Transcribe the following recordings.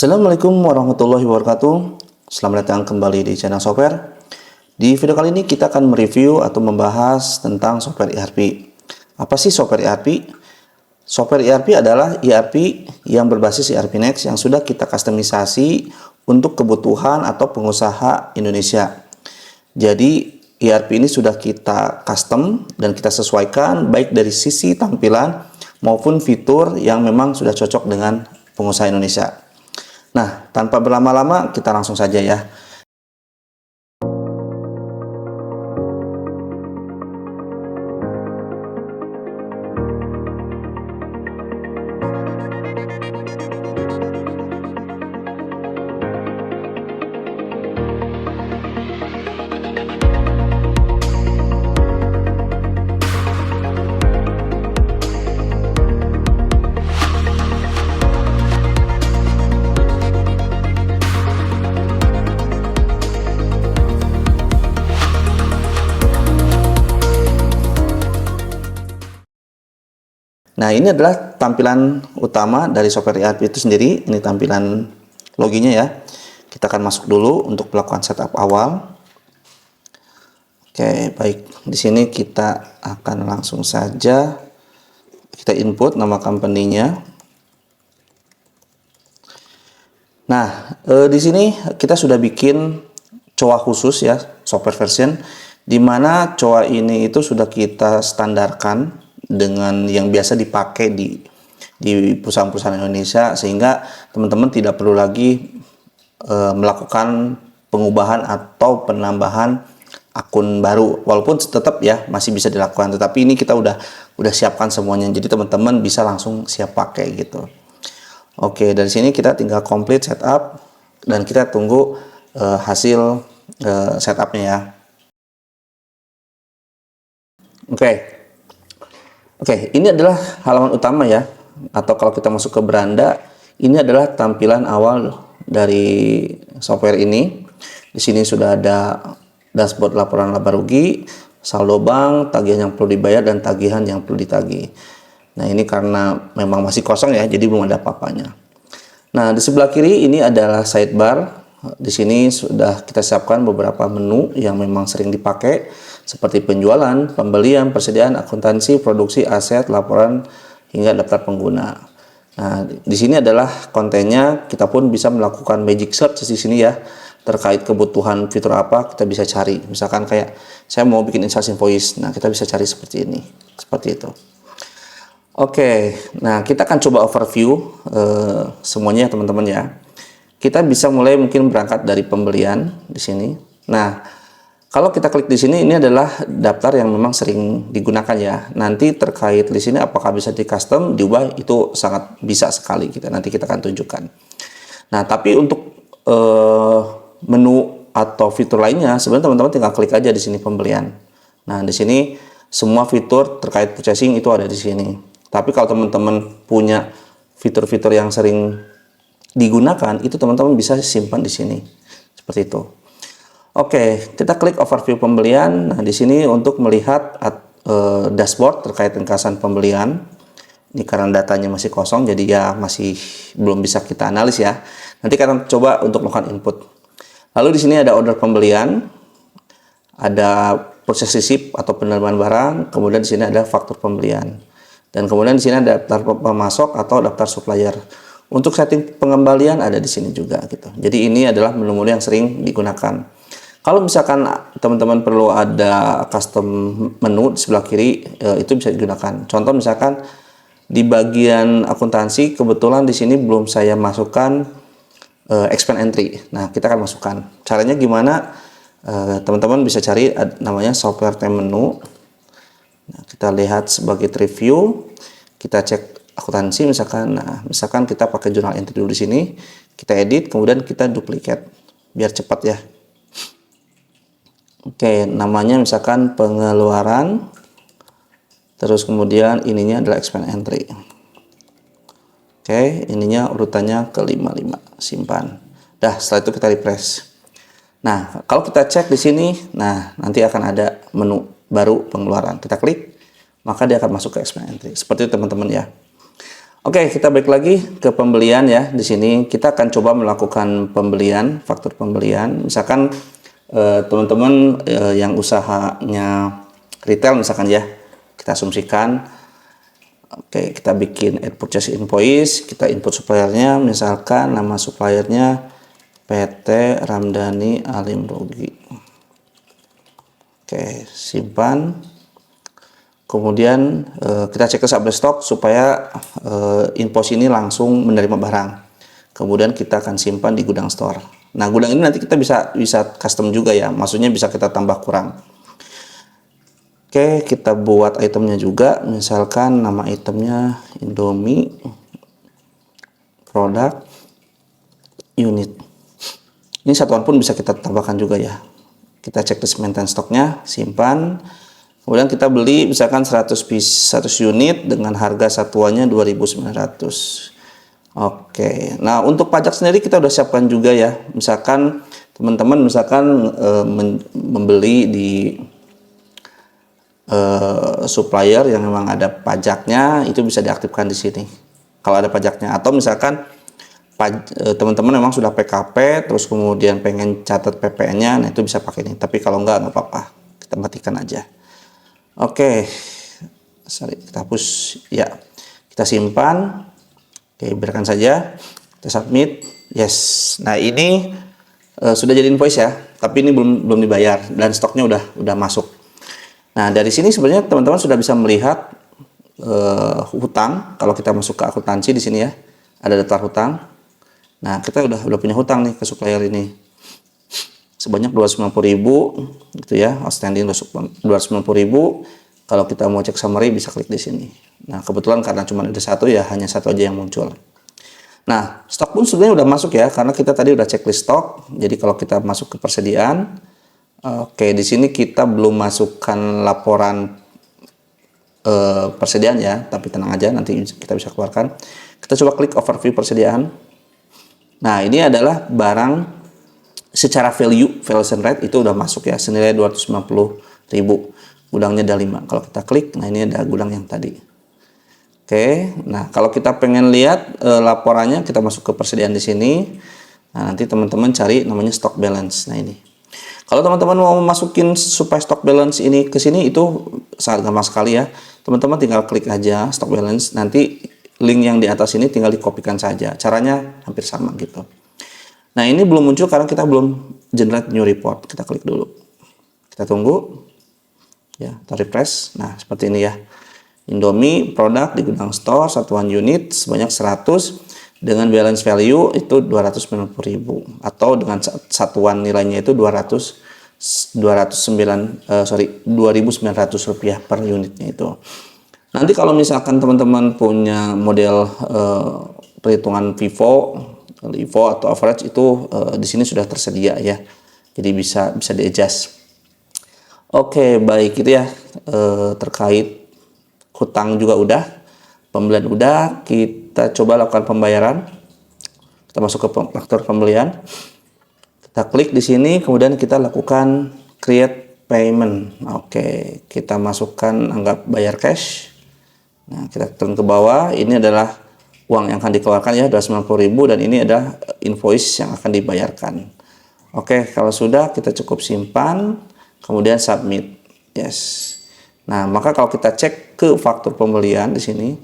Assalamualaikum warahmatullahi wabarakatuh. Selamat datang kembali di channel software. Di video kali ini kita akan mereview atau membahas tentang software ERP. Apa sih software ERP? Software ERP adalah ERP yang berbasis ERP Next yang sudah kita kustomisasi untuk kebutuhan atau pengusaha Indonesia. Jadi ERP ini sudah kita custom dan kita sesuaikan baik dari sisi tampilan maupun fitur yang memang sudah cocok dengan pengusaha Indonesia. Nah, tanpa berlama-lama kita langsung saja ya. Nah, ini adalah tampilan utama dari software ERP itu sendiri. Ini tampilan loginnya ya. Kita akan masuk dulu untuk melakukan setup awal. Oke, baik. Di sini kita akan langsung saja kita input nama company-nya. Nah, di sini kita sudah bikin COA khusus ya, software version, di mana COA ini itu sudah kita standarkan dengan yang biasa dipakai di perusahaan-perusahaan Indonesia, sehingga teman-teman tidak perlu lagi melakukan pengubahan atau penambahan akun baru, walaupun tetap ya masih bisa dilakukan, tetapi ini kita udah siapkan semuanya, jadi teman-teman bisa langsung siap pakai gitu. Oke, dari sini kita tinggal complete setup dan kita tunggu hasil setupnya ya. Oke, ini adalah halaman utama ya, atau kalau kita masuk ke beranda, ini adalah tampilan awal dari software ini. Di sini sudah ada dashboard laporan laba rugi, saldo bank, tagihan yang perlu dibayar, dan tagihan yang perlu ditagih. Nah, ini karena memang masih kosong ya, jadi belum ada apa-apanya. Nah, di sebelah kiri ini adalah sidebar. Di sini sudah kita siapkan beberapa menu yang memang sering dipakai, seperti penjualan, pembelian, persediaan, akuntansi, produksi, aset, laporan, hingga daftar pengguna. Nah, di sini adalah kontennya. Kita pun bisa melakukan magic search di sini ya, terkait kebutuhan fitur apa kita bisa cari. Misalkan kayak saya mau bikin invoice invoice, nah kita bisa cari seperti ini, seperti itu. Oke, nah kita akan coba overview semuanya teman-teman ya. Kita bisa mulai mungkin berangkat dari pembelian di sini. Nah, kalau kita klik di sini, ini adalah daftar yang memang sering digunakan ya. Nanti terkait di sini apakah bisa di custom, diubah, itu sangat bisa sekali kita. Nanti kita akan tunjukkan. Nah, tapi untuk menu atau fitur lainnya, sebenarnya teman-teman tinggal klik aja di sini pembelian. Nah, di sini semua fitur terkait purchasing itu ada di sini. Tapi kalau teman-teman punya fitur-fitur yang sering digunakan, itu teman-teman bisa simpan di sini. Seperti itu. Oke, kita klik overview pembelian. Nah, di sini untuk melihat dashboard terkait ringkasan pembelian. Ini karena datanya masih kosong, jadi ya masih belum bisa kita analis ya. Nanti kita coba untuk melakukan input. Lalu di sini ada order pembelian, ada proses receipt atau penerimaan barang, kemudian di sini ada faktur pembelian, dan kemudian di sini ada daftar pemasok atau daftar supplier. Untuk setting pengembalian ada di sini juga gitu. Jadi ini adalah menu-menu yang sering digunakan. Kalau misalkan teman-teman perlu ada custom menu di sebelah kiri, itu bisa digunakan. Contoh misalkan di bagian akuntansi, kebetulan di sini belum saya masukkan expense entry. Nah, kita akan masukkan. Caranya gimana? Teman-teman bisa cari namanya software time menu. Nah, kita lihat sebagai review, kita cek akuntansi misalkan. Nah, misalkan kita pakai journal entry dulu di sini, kita edit, kemudian kita duplicate biar cepat ya. Oke, namanya misalkan pengeluaran, terus kemudian ininya adalah expense entry. Oke, ininya urutannya ke 55, simpan. Dah, setelah itu kita refresh. Nah, kalau kita cek di sini, nah nanti akan ada menu baru pengeluaran. Kita klik, maka dia akan masuk ke expense entry. Seperti itu teman-teman ya. Oke, kita balik lagi ke pembelian ya. Di sini kita akan coba melakukan pembelian, faktur pembelian. Misalkan teman-teman yang usahanya retail misalkan ya, kita asumsikan. Oke, kita bikin add purchase invoice, kita input suppliernya, misalkan nama suppliernya PT Ramdhani Alim Rogi. Oke, simpan. Kemudian kita cek ke update stock supaya invoice ini langsung menerima barang. Kemudian kita akan simpan di gudang store. Nah, gudang ini nanti kita bisa custom juga ya, maksudnya bisa kita tambah kurang. Oke, kita buat itemnya juga, misalkan nama itemnya Indomie produk unit. Ini satuan pun bisa kita tambahkan juga ya. Kita cek list maintenance stoknya, simpan. Kemudian kita beli misalkan 100 unit dengan harga satuannya 2.900. Oke. Nah, untuk pajak sendiri kita udah siapkan juga ya. Misalkan teman-teman membeli di supplier yang memang ada pajaknya, itu bisa diaktifkan di sini. Kalau ada pajaknya, atau misalkan teman-teman memang sudah PKP terus kemudian pengen catat PPN-nya, nah itu bisa pakai ini. Tapi kalau nggak apa-apa, kita matikan aja. Oke, kita hapus ya, kita simpan. Oke, biarkan saja, kita submit. Yes. Nah, ini sudah jadi invoice ya, tapi ini belum dibayar dan stoknya udah masuk. Nah, dari sini sebenarnya teman-teman sudah bisa melihat hutang. Kalau kita masuk ke akuntansi di sini ya, ada daftar hutang. Nah, kita udah punya hutang nih ke supplier ini sebanyak 290.000 gitu ya, outstanding 290.000. Kalau kita mau cek summary bisa klik di sini. Nah, kebetulan karena cuma ada satu ya, hanya satu aja yang muncul. Nah, stok pun sebenarnya udah masuk ya, karena kita tadi udah checklist stok. Jadi kalau kita masuk ke persediaan, oke, di sini kita belum masukkan laporan persediaan ya, tapi tenang aja, nanti kita bisa keluarkan. Kita coba klik overview persediaan. Nah, ini adalah barang secara valuation rate itu udah masuk ya, senilai 290.000. Gudangnya ada 5. Kalau kita klik, nah ini ada gudang yang tadi. Oke, nah kalau kita pengen lihat laporannya, kita masuk ke persediaan di sini. Nah, nanti teman-teman cari namanya stock balance. Nah, ini. Kalau teman-teman mau masukin supaya stock balance ini ke sini, itu sangat gampang sekali ya. Teman-teman tinggal klik aja stock balance, nanti link yang di atas ini tinggal dikopikan saja. Caranya hampir sama gitu. Nah, ini belum muncul karena kita belum generate new report. Kita klik dulu. Kita tunggu. Ya, kita refresh. Nah, seperti ini ya. Indomie produk di gudang store satuan unit sebanyak 100 dengan balance value itu 290.000 atau dengan satuan nilainya itu 2.900 rupiah per unitnya itu. Nanti kalau misalkan teman-teman punya model perhitungan LIFO atau average itu di sini sudah tersedia ya, jadi bisa di-adjust. Oke, baik, itu ya terkait hutang juga udah, pembelian udah. Kita coba lakukan pembayaran. Kita masuk ke faktur pembelian, kita klik di sini, kemudian kita lakukan create payment. Oke, kita masukkan anggap bayar cash. Nah, kita turun ke bawah, ini adalah uang yang akan dikeluarkan ya, 290.000, dan ini ada invoice yang akan dibayarkan. Oke, kalau sudah kita cukup simpan, kemudian submit. Yes. Nah, maka kalau kita cek ke faktur pembelian di sini,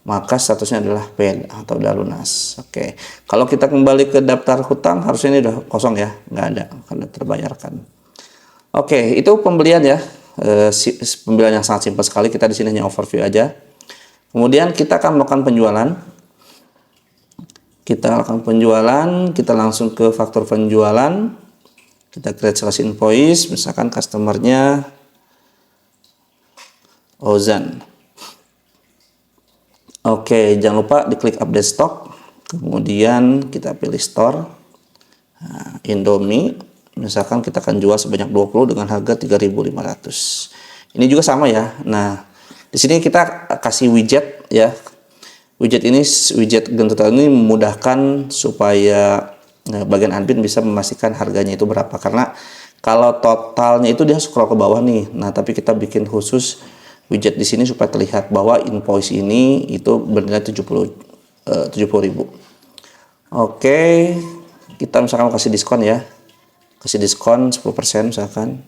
maka statusnya adalah paid atau udah lunas. Oke. Kalau kita kembali ke daftar hutang, harusnya ini udah kosong ya, nggak ada, karena terbayarkan. Oke, itu pembelian ya. Pembelian yang sangat simpel sekali. Kita di sini hanya overview aja. Kemudian kita akan melakukan penjualan. Kita akan penjualan, kita langsung ke faktur penjualan. Kita create sales invoice, misalkan customernya Ozan. Oke, jangan lupa diklik update stock. Kemudian kita pilih store. Nah, Indomie, misalkan kita akan jual sebanyak 20 dengan harga 3.500. Ini juga sama ya. Nah, di sini kita kasih widget ya. Widget gentutan ini memudahkan supaya bagian admin bisa memastikan harganya itu berapa, karena kalau totalnya itu dia scroll ke bawah nih. Nah, tapi kita bikin khusus widget di sini supaya terlihat bahwa invoice ini itu bernilai 70.000. Oke, kita misalkan kasih diskon ya. Kasih diskon 10% misalkan.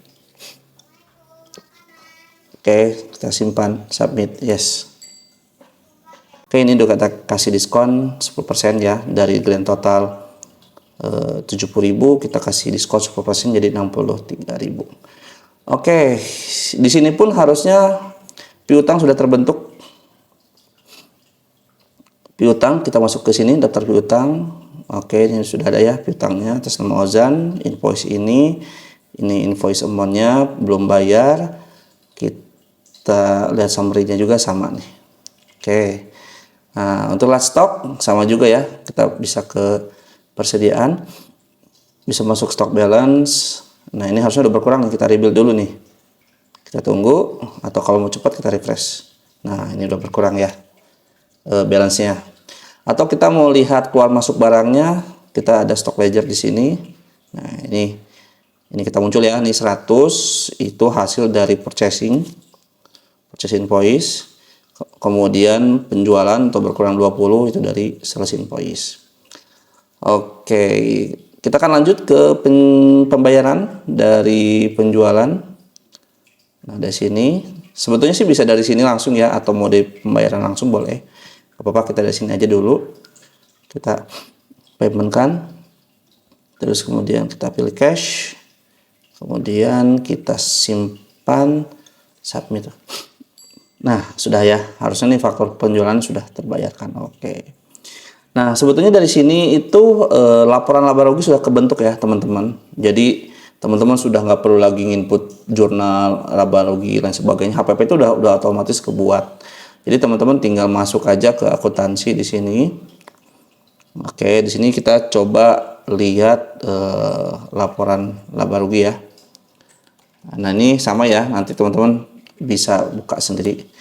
Oke, kita simpan, submit, yes. Oke, ini udah kita kasih diskon 10% ya, dari grand total 70.000 kita kasih diskon 10% jadi 63.000. Oke, di sini pun harusnya piutang sudah terbentuk. Piutang kita masuk ke sini, daftar piutang. Oke, ini sudah ada ya piutangnya atas nama Ozan. Invoice ini invoice amount-nya belum bayar. Kita lihat summary-nya juga sama nih. Oke. Nah, untuk last stock sama juga ya. Kita bisa ke persediaan, bisa masuk stock balance. Nah, ini harusnya udah berkurang, kita rebuild dulu nih. Kita tunggu, atau kalau mau cepat kita refresh. Nah, ini udah berkurang ya balance-nya. Atau kita mau lihat keluar masuk barangnya, kita ada stock ledger di sini. Nah, ini kita muncul ya, ini 100 itu hasil dari purchase invoice. Kemudian penjualan untuk berkurang 20 itu dari sales invoice. Oke, kita akan lanjut ke pembayaran dari penjualan. Nah, dari sini sebetulnya sih bisa dari sini langsung ya, atau mode pembayaran langsung boleh. Apa-apa, kita dari sini aja dulu. Kita payment kan. Terus kemudian kita pilih cash. Kemudian kita simpan, submit. Nah, sudah ya, harusnya nih faktur penjualan sudah terbayarkan. Oke. Nah, sebetulnya dari sini itu laporan laba rugi sudah kebentuk ya, teman-teman. Jadi, teman-teman sudah nggak perlu lagi input jurnal laba rugi dan sebagainya. HPP itu udah otomatis kebuat. Jadi, teman-teman tinggal masuk aja ke akuntansi di sini. Oke, di sini kita coba lihat laporan laba rugi ya. Nah, ini sama ya, nanti teman-teman bisa buka sendiri.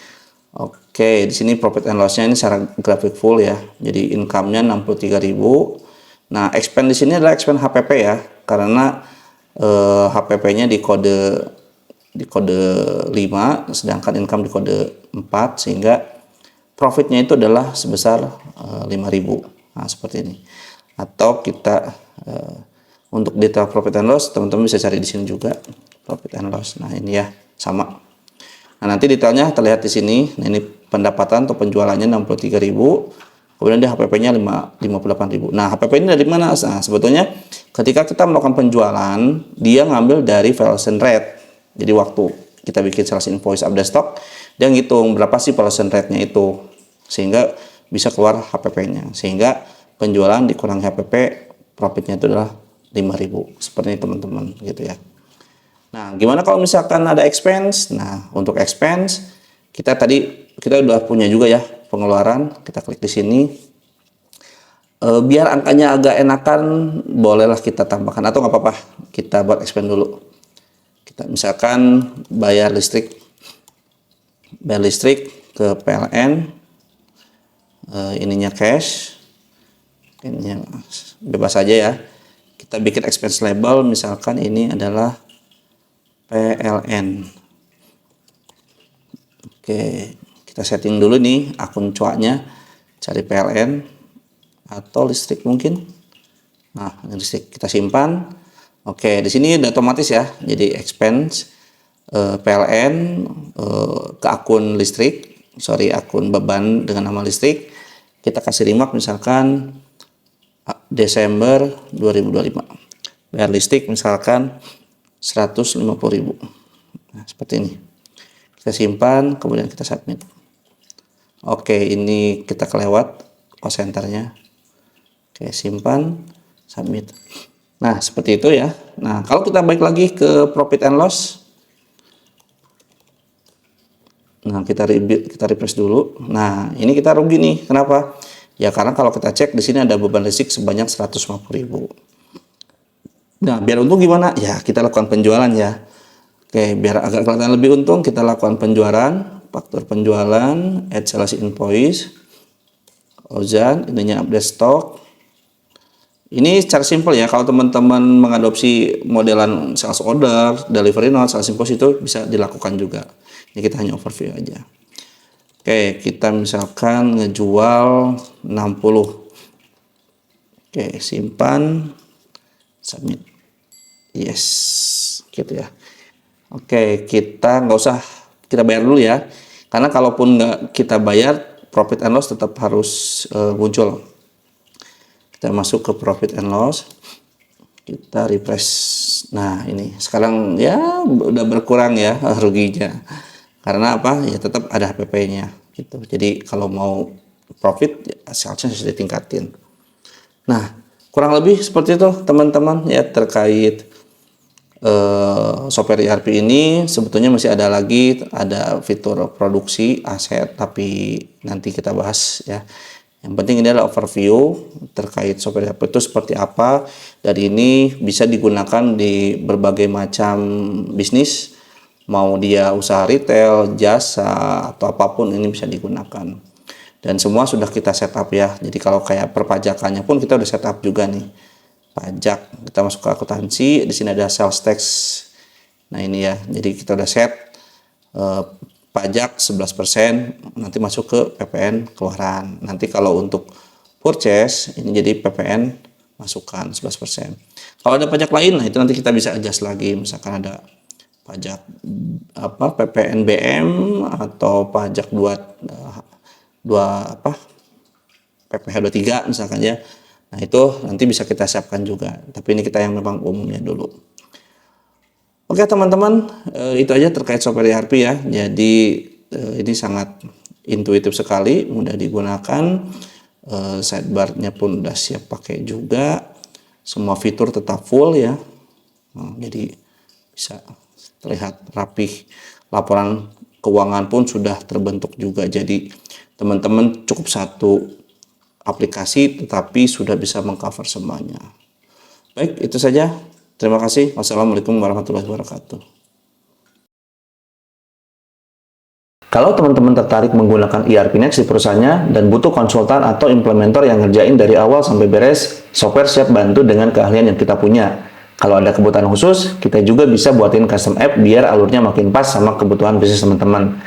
Oke, di sini profit and loss-nya ini secara grafik full ya. Jadi income-nya 63.000. Nah, expense di sini adalah expense HPP ya, karena HPP-nya di kode 5, sedangkan income di kode 4, sehingga profitnya itu adalah sebesar 5.000. Nah, seperti ini. Atau kita untuk detail profit and loss, teman-teman bisa cari di sini juga profit and loss. Nah, ini ya, sama. Nah, nanti detailnya terlihat di sini. Nah, ini pendapatan atau penjualannya 63.000. Kemudian di HPP-nya 58.000. Nah, HPP ini dari mana? Nah, sebetulnya ketika kita melakukan penjualan, dia ngambil dari valuation rate. Jadi waktu kita bikin sales invoice update stock, dia ngitung berapa sih valuation rate-nya itu. Sehingga bisa keluar HPP-nya. Sehingga penjualan dikurangi HPP, profitnya itu adalah 5.000. Seperti ini teman-teman, gitu ya. Nah, gimana kalau misalkan ada expense? Nah, untuk expense kita udah punya juga ya pengeluaran. Kita klik di sini. Biar angkanya agak enakan, bolehlah kita tambahkan atau nggak apa-apa. Kita buat expense dulu. Kita misalkan bayar listrik ke PLN. Ininya cash. Ininya bebas aja ya. Kita bikin expense label, misalkan ini adalah PLN. Oke, kita setting dulu nih akun cuaknya, cari PLN atau listrik mungkin. Nah, listrik kita simpan. Oke, di sini udah otomatis ya. Jadi expense PLN ke akun akun beban dengan nama listrik. Kita kasih remark misalkan Desember 2025. Bayar listrik misalkan 150.000. Nah, seperti ini. Kita simpan, kemudian kita submit. Oke, ini kita kelewat cost center-nya. Oke, simpan, submit. Nah, seperti itu ya. Nah, kalau kita balik lagi ke profit and loss. Nah, kita refresh dulu. Nah, ini kita rugi nih. Kenapa? Ya karena kalau kita cek di sini ada beban listrik sebanyak 150.000. Nah, biar untung gimana? Ya, kita lakukan penjualan ya. Oke, biar agak kelihatan lebih untung, kita lakukan penjualan, faktur penjualan, add sales invoice, Ozan, ininya update stock. Ini secara simpel ya, kalau teman-teman mengadopsi modelan sales order, delivery note, sales invoice itu bisa dilakukan juga. Ini kita hanya overview aja. Oke, kita misalkan ngejual 60. Oke, simpan, submit. Yes, gitu ya. Oke, kita nggak usah kita bayar dulu ya. Karena kalaupun nggak kita bayar, profit and loss tetap harus muncul. Kita masuk ke profit and loss, kita refresh. Nah ini sekarang ya udah berkurang ya ruginya, karena apa ya, tetap ada HPP-nya gitu. Jadi kalau mau profit ya, salesnya harus ditingkatin. Nah kurang lebih seperti itu teman-teman ya, terkait software ERP ini. Sebetulnya masih ada lagi, ada fitur produksi aset, tapi nanti kita bahas ya. Yang penting ini adalah overview terkait software ERP itu seperti apa, dan ini bisa digunakan di berbagai macam bisnis, mau dia usaha retail, jasa, atau apapun ini bisa digunakan. Dan semua sudah kita setup ya. Jadi kalau kayak perpajakannya pun kita udah setup juga nih. Pajak, kita masuk ke akuntansi, di sini ada sales tax. Nah ini ya, jadi kita udah set pajak 11%, nanti masuk ke PPN keluaran. Nanti kalau untuk purchase ini jadi PPN masukkan 11%. Kalau ada pajak lain, nah itu nanti kita bisa adjust lagi. Misalkan ada pajak apa PPNBM atau pajak PPh 23 misalkan ya. Nah itu nanti bisa kita siapkan juga. Tapi ini kita yang memang umumnya dulu. Oke teman-teman, itu aja terkait software ERP ya. Jadi ini sangat intuitif sekali, mudah digunakan. Sidebar-nya pun udah siap pakai juga. Semua fitur tetap full ya. Jadi bisa terlihat rapih. Laporan keuangan pun sudah terbentuk juga. Jadi teman-teman cukup satu aplikasi tetapi sudah bisa mengcover semuanya. Baik, itu saja. Terima kasih. Wassalamualaikum warahmatullahi wabarakatuh. Kalau teman-teman tertarik menggunakan ERP Next di perusahaannya dan butuh konsultan atau implementer yang ngerjain dari awal sampai beres, software siap bantu dengan keahlian yang kita punya. Kalau ada kebutuhan khusus, kita juga bisa buatin custom app biar alurnya makin pas sama kebutuhan bisnis teman-teman.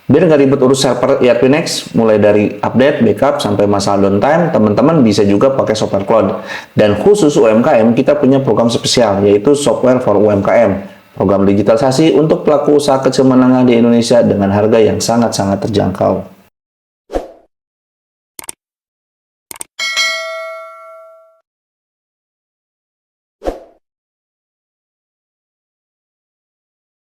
Biar nggak ribet urus server ERP Next, mulai dari update, backup, sampai masalah downtime, teman-teman bisa juga pakai software cloud. Dan khusus UMKM, kita punya program spesial, yaitu Software for UMKM. Program digitalisasi untuk pelaku usaha kecil menengah di Indonesia dengan harga yang sangat-sangat terjangkau.